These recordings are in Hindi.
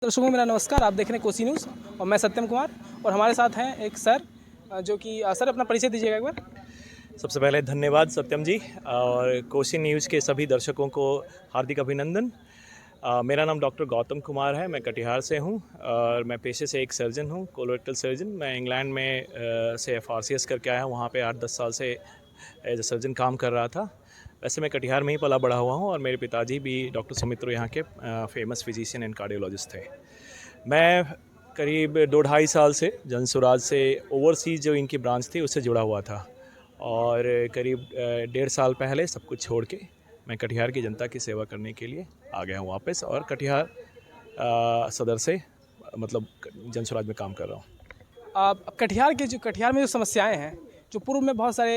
दर्शकों को मेरा नमस्कार। आप देख रहे हैं कोसी न्यूज़ और मैं सत्यम कुमार और हमारे साथ हैं एक सर जो कि सर अपना परिचय दीजिएगा एक बार। सबसे पहले धन्यवाद सत्यम जी और कोसी न्यूज़ के सभी दर्शकों को हार्दिक अभिनंदन। मेरा नाम डॉक्टर गौतम कुमार है। मैं कटिहार से हूँ और मैं पेशे से एक सर्जन हूँ, कोलोरेक्टल सर्जन। मैं इंग्लैंड में से FRCS करके आया हूँ। वहाँ पे 8-10 साल से एज ए सर्जन काम कर रहा था। वैसे मैं कटिहार में ही पला बड़ा हुआ हूँ और मेरे पिताजी भी डॉक्टर सुमित्रो यहाँ के फेमस फिजिशियन एंड कार्डियोलॉजिस्ट थे। मैं करीब 2-2.5 साल से जनसुराज से ओवरसीज जो इनकी ब्रांच थी उससे जुड़ा हुआ था और करीब 1.5 साल पहले सब कुछ छोड़ के मैं कटिहार की जनता की सेवा करने के लिए आ गया हूँ वापस और कटिहार सदर से मतलब जनसुराज में काम कर रहा हूँ। आप कटिहार में जो समस्याएं हैं, जो पूर्व में बहुत सारे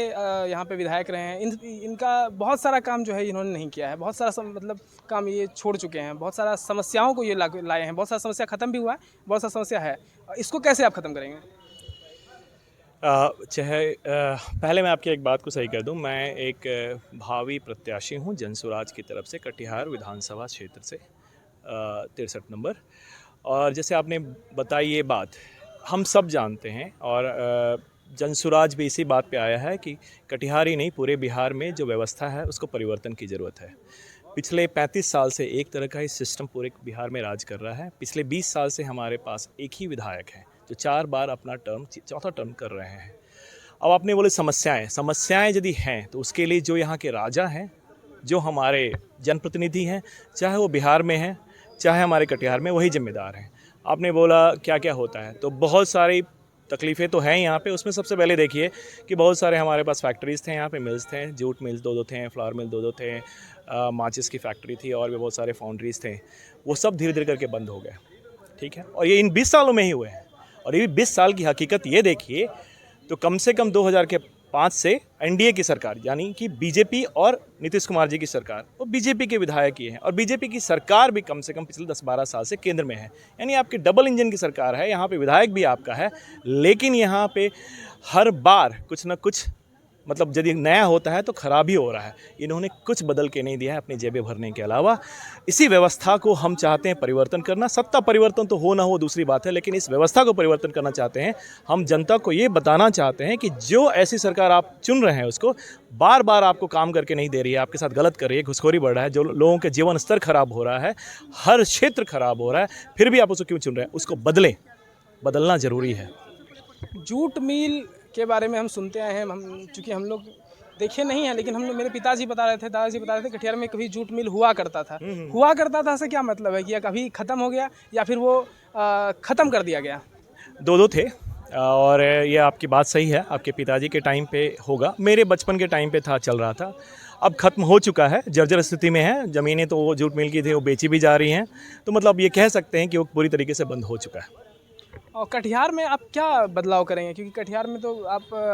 यहाँ पे विधायक रहे हैं, इनका बहुत सारा काम जो है इन्होंने नहीं किया है। बहुत सारा मतलब काम ये छोड़ चुके हैं। बहुत सारा समस्याओं को ये लाए हैं। बहुत सारा समस्या ख़त्म भी हुआ है, बहुत सारा समस्या है। इसको कैसे आप ख़त्म करेंगे? पहले मैं आपकी एक बात को सही कर दूं। मैं एक भावी प्रत्याशी हूं जनसुराज की तरफ से कटिहार विधानसभा क्षेत्र से 63 नंबर। और जैसे आपने बताई ये बात हम सब जानते हैं और जनसुराज भी इसी बात पे आया है कि कटिहार ही नहीं पूरे बिहार में जो व्यवस्था है उसको परिवर्तन की ज़रूरत है। पिछले 35 साल से एक तरह का ही सिस्टम पूरे बिहार में राज कर रहा है। पिछले 20 साल से हमारे पास एक ही विधायक है जो 4 बार अपना चौथा टर्म कर रहे हैं। अब आपने बोले समस्याएं यदि हैं तो उसके लिए जो यहाँ के राजा हैं, जो हमारे जनप्रतिनिधि हैं, चाहे वो बिहार में हैं चाहे हमारे कटिहार में, वही जिम्मेदार हैं। आपने बोला क्या क्या होता है, तो बहुत सारी तकलीफ़ें तो हैं यहाँ पे। उसमें सबसे पहले देखिए कि बहुत सारे हमारे पास फैक्ट्रीज़ थे, यहाँ पे मिल्स थे, जूट मिल्स 2-2 थे, फ्लावर मिल 2-2 थे, माचिस की फैक्ट्री थी और भी बहुत सारे फाउंड्रीज़ थे। वो सब धीरे धीरे करके बंद हो गए। ठीक है, और ये इन 20 सालों में ही हुए हैं। और ये 20 साल की हकीकत ये देखिए तो कम से कम 2005 से एनडीए की सरकार यानी कि बीजेपी और नीतीश कुमार जी की सरकार, वो बीजेपी के विधायक ही हैं और बीजेपी की सरकार भी कम से कम पिछले 10-12 साल से केंद्र में है। यानी आपकी डबल इंजन की सरकार है। यहाँ पे विधायक भी आपका है, लेकिन यहाँ पे हर बार कुछ ना कुछ मतलब यदि नया होता है तो ख़राब ही हो रहा है। इन्होंने कुछ बदल के नहीं दिया है अपनी जेबें भरने के अलावा। इसी व्यवस्था को हम चाहते हैं परिवर्तन करना। सत्ता परिवर्तन तो हो ना हो दूसरी बात है, लेकिन इस व्यवस्था को परिवर्तन करना चाहते हैं। हम जनता को ये बताना चाहते हैं कि जो ऐसी सरकार आप चुन रहे हैं उसको बार बार आपको काम करके नहीं दे रही है, आपके साथ गलत कर रही है, घुसखोरी बढ़ रहा है, जो लोगों के जीवन स्तर खराब हो रहा है, हर क्षेत्र खराब हो रहा है, फिर भी आप उसको क्यों चुन रहे हैं? उसको बदलना ज़रूरी है। जूट मिल के बारे में हम सुनते आए हैं। हम चूँकि हम लोग देखे नहीं हैं, लेकिन हम लोग, मेरे पिताजी बता रहे थे, दादाजी बता रहे थे, कटिहार में कभी जूट मिल हुआ करता था। हुआ करता था से क्या मतलब है कि कभी ख़त्म हो गया या फिर वो ख़त्म कर दिया गया? 2-2 थे और ये आपकी बात सही है। आपके पिताजी के टाइम पे होगा, मेरे बचपन के टाइम पे था, चल रहा था। अब ख़त्म हो चुका है, जर्जर स्थिति में है। ज़मीनें तो वो जूट मिल की थी वो बेची भी जा रही हैं, तो मतलब ये कह सकते हैं कि वो पूरी तरीके से बंद हो चुका है। और कटिहार में आप क्या बदलाव करेंगे? क्योंकि कटिहार में तो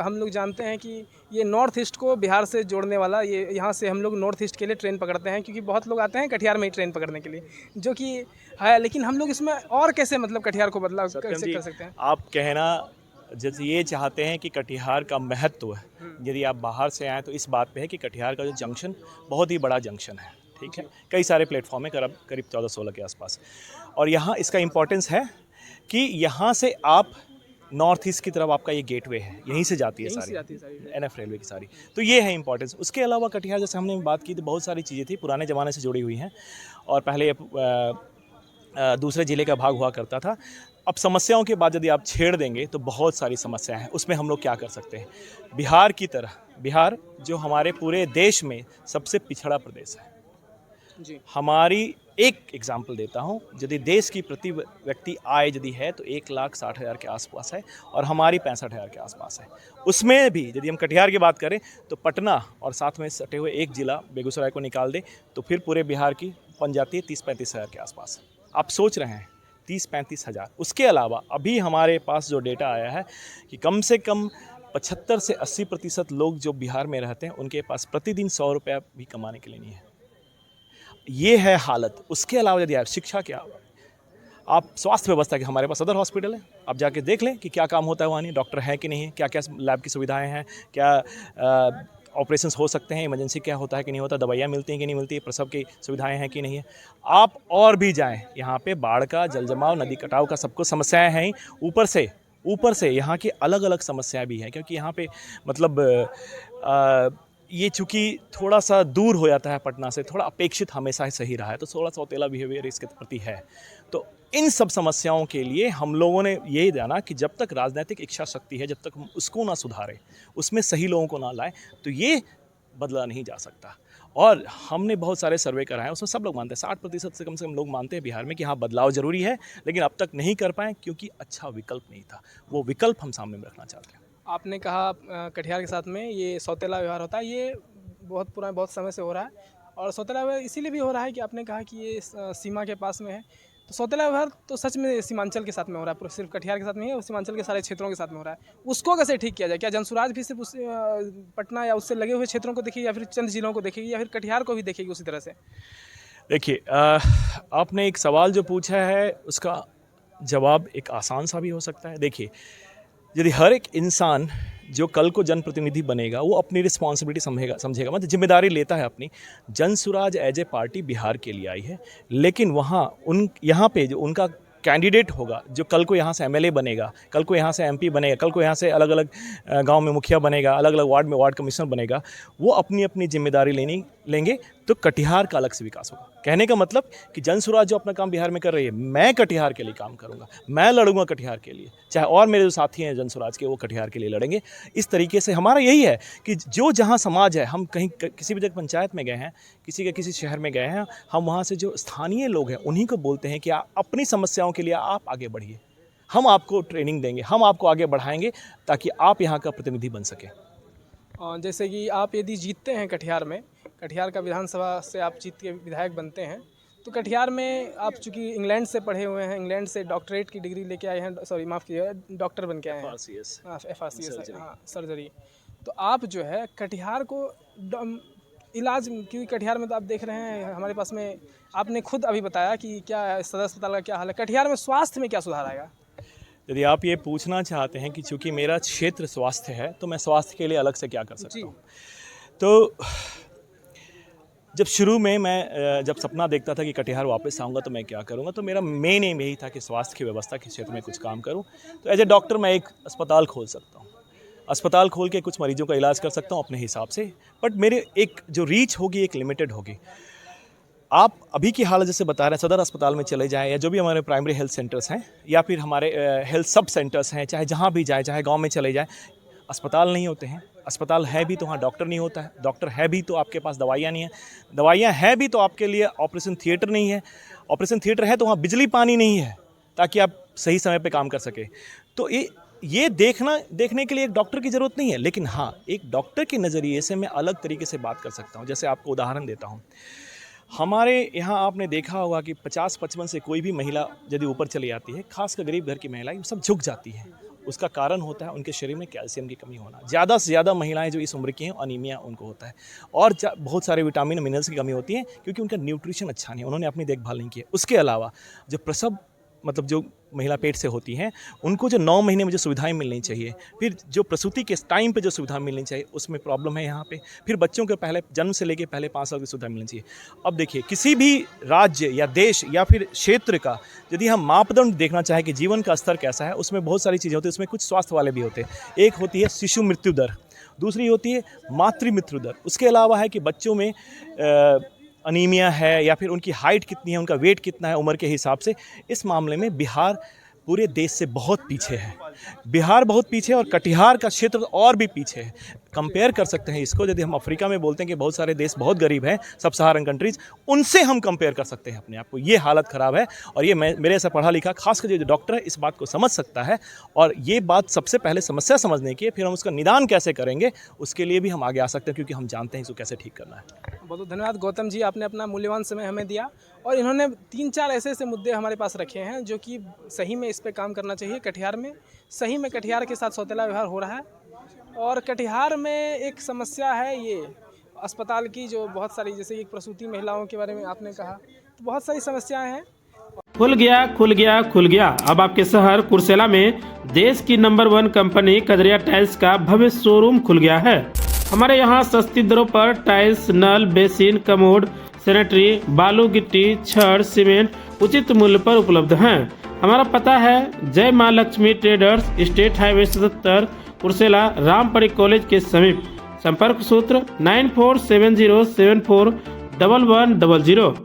हम लोग जानते हैं कि ये नॉर्थ ईस्ट को बिहार से जोड़ने वाला, ये यहाँ से हम लोग नॉर्थ ईस्ट के लिए ट्रेन पकड़ते हैं, क्योंकि बहुत लोग आते हैं कटिहार में ही ट्रेन पकड़ने के लिए, जो कि है। लेकिन हम लोग इसमें और कैसे मतलब कटिहार को बदलाव कैसे कर सकते हैं? आप कहना जैसे ये चाहते हैं कि कटिहार का महत्व यदि आप बाहर से आएँ तो इस बात पे है कि कटिहार का जो जंक्शन बहुत ही बड़ा जंक्शन है। ठीक है, कई सारे प्लेटफॉर्म है, करीब 14-16 के आसपास। और यहाँ इसका इम्पोर्टेंस है कि यहाँ से आप नॉर्थ ईस्ट की तरफ आपका ये गेटवे है, यहीं से जाती है सारी NF रेलवे की सारी। तो ये है इंपॉर्टेंस। उसके अलावा कटिहार जैसे हमने बात की तो बहुत सारी चीज़ें थी पुराने ज़माने से जुड़ी हुई हैं और पहले ये दूसरे ज़िले का भाग हुआ करता था। अब समस्याओं के बाद यदि आप छेड़ देंगे तो बहुत सारी समस्याएं हैं। उसमें हम लोग क्या कर सकते हैं? बिहार की तरह, बिहार जो हमारे पूरे देश में सबसे पिछड़ा प्रदेश है जी। हमारी, एक एग्जाम्पल देता हूँ, यदि देश की प्रति व्यक्ति आय यदि है तो 1,60,000 के आसपास है और हमारी 65,000 के आसपास है। उसमें भी यदि हम कटिहार की बात करें तो पटना और साथ में सटे हुए एक ज़िला बेगूसराय को निकाल दें तो फिर पूरे बिहार की बन जाती है 30-35 हज़ार के आसपास। आप सोच रहे हैं 30-35 हज़ार। उसके अलावा अभी हमारे पास जो डेटा आया है कि कम से कम 75 से 80% लोग जो बिहार में रहते हैं उनके पास प्रतिदिन 100 रुपया भी कमाने के लिए नहीं है। ये है हालत। उसके अलावा यदि आप शिक्षा के अलावा आप स्वास्थ्य व्यवस्था के, हमारे पास सदर हॉस्पिटल है, आप जाके देख लें कि क्या काम होता है वहाँ, नहीं डॉक्टर हैं कि नहीं है, क्या क्या लैब की सुविधाएं हैं, क्या ऑपरेशंस हो सकते हैं, इमरजेंसी क्या होता है कि नहीं होता, दवाइयाँ मिलती हैं कि नहीं मिलती, प्रसव की सुविधाएं हैं कि नहीं है। आप और भी जाएं, यहाँ पे बाढ़ का, जल जमाव, नदी कटाव का सब कुछ समस्याएं हैं ही। ऊपर से यहाँ की अलग अलग समस्याएं भी हैं, क्योंकि यहाँ पे मतलब ये चूँकि थोड़ा सा दूर हो जाता है पटना से, थोड़ा अपेक्षित हमेशा ही सही रहा है, तो थोड़ा सौतेला बिहेवियर इसके प्रति है। तो इन सब समस्याओं के लिए हम लोगों ने यही जाना कि जब तक राजनीतिक इच्छा शक्ति है, जब तक हम उसको ना सुधारें, उसमें सही लोगों को ना लाएं, तो ये बदला नहीं जा सकता। और हमने बहुत सारे सर्वे कराए हैं, उसमें सब लोग मानते हैं, 60% से कम लोग मानते हैं बिहार में कि हाँ बदलाव ज़रूरी है, लेकिन अब तक नहीं कर पाए क्योंकि अच्छा विकल्प नहीं था। वो विकल्प हम सामने में रखना चाहते हैं। आपने कहा कटिहार के साथ में ये सौतेला व्यवहार होता है, ये बहुत समय से हो रहा है, और सौतेला व्यवहार इसीलिए भी हो रहा है कि आपने कहा कि ये सीमा के पास में है। तो सौतेला व्यवहार तो सच में सीमांचल के साथ में हो रहा है, सिर्फ कटिहार के साथ नहीं है, सीमांचल के सारे क्षेत्रों के साथ में हो रहा है। उसको कैसे ठीक किया जाए? क्या जनसुराज भी सिर्फ पटना या उससे लगे हुए क्षेत्रों को देखेगी, या फिर चंद जिलों को देखेगी, या फिर कटिहार को भी देखेगी उसी तरह से? देखिए, आपने एक सवाल जो पूछा है उसका जवाब एक आसान सा भी हो सकता है। देखिए, यदि हर एक इंसान जो कल को जनप्रतिनिधि बनेगा वो अपनी रिस्पॉन्सिबिलिटी समझेगा, मतलब जिम्मेदारी लेता है अपनी। Jan Suraaj as a party Bihar के लिए आई है, लेकिन यहाँ पे जो उनका कैंडिडेट होगा, जो कल को यहाँ से एमएलए बनेगा, कल को यहाँ से एमपी बनेगा, कल को यहाँ से अलग अलग गांव में मुखिया बनेगा, अलग अलग वार्ड में वार्ड कमिश्नर बनेगा, वो अपनी अपनी जिम्मेदारी लेंगे तो कटिहार का अलग से विकास होगा। कहने का मतलब कि जनसुराज जो अपना काम बिहार में कर रही है, मैं कटिहार के लिए काम करूंगा, मैं लड़ूंगा कटिहार के लिए, चाहे और मेरे जो साथी हैं जनसुराज के वो कटिहार के लिए लड़ेंगे। इस तरीके से हमारा यही है कि जो जहाँ समाज है, हम कहीं किसी भी जगह पंचायत में गए हैं, किसी शहर में गए हैं, हम वहाँ से जो स्थानीय लोग हैं उन्हीं को बोलते हैं कि आप अपनी समस्याओं के लिए आप आगे बढ़िए, हम आपको ट्रेनिंग देंगे, हम आपको आगे बढ़ाएंगे ताकि आप यहाँ का प्रतिनिधि बन सकें। जैसे कि आप यदि जीतते हैं कटिहार का विधानसभा से आप जीत के विधायक बनते हैं, तो कटिहार में आप चूँकि इंग्लैंड से पढ़े हुए हैं, इंग्लैंड से डॉक्टरेट की डिग्री लेके आए हैं, सॉरी माफ़ कीजिएगा, डॉक्टर बन के आए हैं, FRCS, हाँ सर्जरी। तो आप जो है कटिहार को इलाज, क्योंकि कटिहार में तो आप देख रहे हैं हमारे पास में, आपने खुद अभी बताया कि क्या सदर अस्पताल का क्या हाल है, कटिहार में स्वास्थ्य में क्या सुधार आएगा? यदि आप ये पूछना चाहते हैं कि चूँकि मेरा क्षेत्र स्वास्थ्य है तो मैं स्वास्थ्य के लिए अलग से क्या कर सकता हूँ, तो जब शुरू में मैं जब सपना देखता था कि कटिहार वापस आऊँगा तो मैं क्या करूँगा, तो मेरा मेन एम यही था कि स्वास्थ्य की व्यवस्था के क्षेत्र में कुछ काम करूँ। तो एज ए डॉक्टर मैं एक अस्पताल खोल सकता हूँ, अस्पताल खोल के कुछ मरीजों का इलाज कर सकता हूँ अपने हिसाब से, बट मेरे एक जो रीच होगी एक लिमिटेड होगी। आप अभी की हालत जैसे बता रहे हैं, सदर अस्पताल में चले जाएं या जो भी हमारे प्राइमरी हेल्थ सेंटर्स हैं या फिर हमारे हेल्थ सब सेंटर्स हैं, चाहे जहाँ भी जाए, चाहे गांव में चले जाएं, अस्पताल नहीं होते हैं। अस्पताल है भी तो वहाँ डॉक्टर नहीं होता है, डॉक्टर है भी तो आपके पास दवाइयाँ नहीं है, दवाइयाँ हैं भी तो आपके लिए ऑपरेशन थिएटर नहीं है, ऑपरेशन थिएटर है तो वहाँ बिजली पानी नहीं है ताकि आप सही समय पर काम कर सके। तो ये देखने के लिए एक डॉक्टर की ज़रूरत नहीं है, लेकिन हाँ एक डॉक्टर के नज़रिए से मैं अलग तरीके से बात कर सकता हूँ। जैसे आपको उदाहरण देता हूँ, हमारे यहाँ आपने देखा होगा कि 50-55 से कोई भी महिला यदि ऊपर चली जाती है, खासकर गरीब घर की महिलाएं सब झुक जाती हैं। उसका कारण होता है उनके शरीर में कैल्शियम की कमी होना। ज़्यादा से ज़्यादा महिलाएं जो इस उम्र की हैं अनीमिया उनको होता है, और बहुत सारे विटामिन मिनरल्स की कमी होती है क्योंकि उनका न्यूट्रिशन अच्छा नहीं है, उन्होंने अपनी देखभाल नहीं की है। उसके अलावा जो प्रसव मतलब जो महिला पेट से होती हैं उनको जो 9 महीने में जो सुविधाएं मिलनी चाहिए, फिर जो प्रसूति के टाइम पे जो सुविधा मिलनी चाहिए उसमें प्रॉब्लम है यहाँ पे। फिर बच्चों के पहले जन्म से लेके पहले 5 साल की सुविधा मिलनी चाहिए। अब देखिए, किसी भी राज्य या देश या फिर क्षेत्र का यदि हम मापदंड देखना चाहें कि जीवन का स्तर कैसा है, उसमें बहुत सारी चीज़ें होती हैं। उसमें कुछ स्वास्थ्य वाले भी होते हैं। एक होती है शिशु मृत्यु दर, दूसरी होती है मातृ मृत्यु दर, उसके अलावा है कि बच्चों में अनीमिया है या फिर उनकी हाइट कितनी है, उनका वेट कितना है उम्र के हिसाब से। इस मामले में बिहार पूरे देश से बहुत पीछे है, बिहार बहुत पीछे है और कटिहार का क्षेत्र और भी पीछे है। कंपेयर कर सकते हैं इसको, यदि हम अफ्रीका में बोलते हैं कि बहुत सारे देश बहुत गरीब हैं, सब सहारन कंट्रीज, उनसे हम कंपेयर कर सकते हैं अपने आप को। ये हालत ख़राब है और ये मेरे ऐसा पढ़ा लिखा खासकर जो डॉक्टर है इस बात को समझ सकता है। और ये बात सबसे पहले समस्या समझने की है, फिर हम उसका निदान कैसे करेंगे उसके लिए भी हम आगे आ सकते हैं, क्योंकि हम जानते हैं इसको कैसे ठीक करना है। बहुत धन्यवाद गौतम जी, आपने अपना मूल्यवान समय हमें दिया और इन्होंने 3-4 ऐसे मुद्दे हमारे पास रखे हैं जो कि सही में इस पे काम करना चाहिए। कटिहार में सही में कटिहार के साथ सौतेला व्यवहार हो रहा है, और कटिहार में एक समस्या है ये अस्पताल की, जो बहुत सारी, जैसे एक प्रसूति महिलाओं के बारे में आपने कहा, तो बहुत सारी समस्याएं हैं। खुल गया अब आपके शहर कुर्सेला में देश की नंबर 1 कंपनी कदरिया टाइल्स का भव्य शोरूम खुल गया है। हमारे यहाँ सस्ती दरों पर टाइल्स, नल, बेसिन, कमोड, सैनिटरी, बालू, गिट्टी, छड़, सीमेंट उचित मूल्य पर उपलब्ध हैं। हमारा पता है जय माँ Lakshmi traders, state highway 77, Kursela, Rampari college के समीप। संपर्क सूत्र 9470741100।